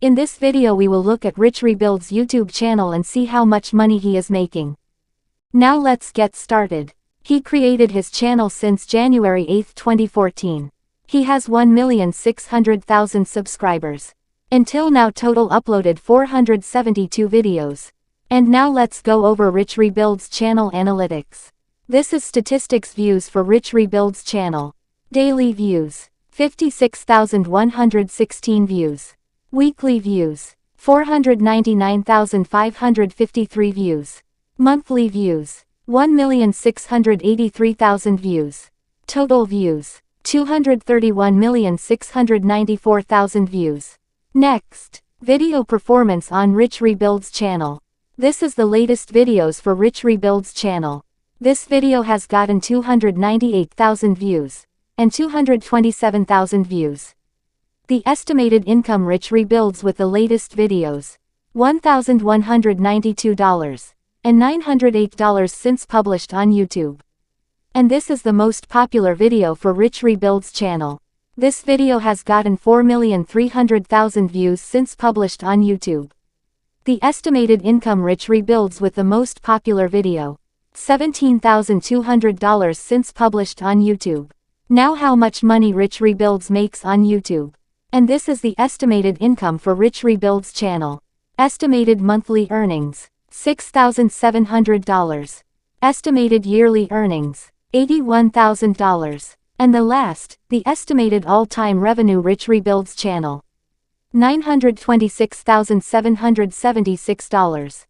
In this video we will look at Rich Rebuild's YouTube channel and see how much money he is making. Now let's get started. He created his channel since January 8, 2014. He has 1,600,000 subscribers. Until now total uploaded 472 videos. And now let's go over Rich Rebuild's channel analytics. This is statistics views for Rich Rebuild's channel. Daily views, 56,116 views. Weekly views, 499,553 views. Monthly views, 1,683,000 views. Total views, 231,694,000 views. Next, video performance on Rich Rebuild's channel. This is the latest videos for Rich Rebuild's channel. This video has gotten 298,000 views and 227,000 views. The estimated income Rich Rebuilds with the latest videos, $1,192 and $908 since published on YouTube. And this is the most popular video for Rich Rebuild's channel. This video has gotten 4,300,000 views since published on YouTube. The estimated income Rich Rebuilds with the most popular video, $17,200 since published on YouTube. Now how much money Rich Rebuilds makes on YouTube. And this is the estimated income for Rich Rebuild's channel. Estimated monthly earnings, $6,700. Estimated yearly earnings, $81,000. And the last, the estimated all-time revenue Rich Rebuild's channel, $926,776.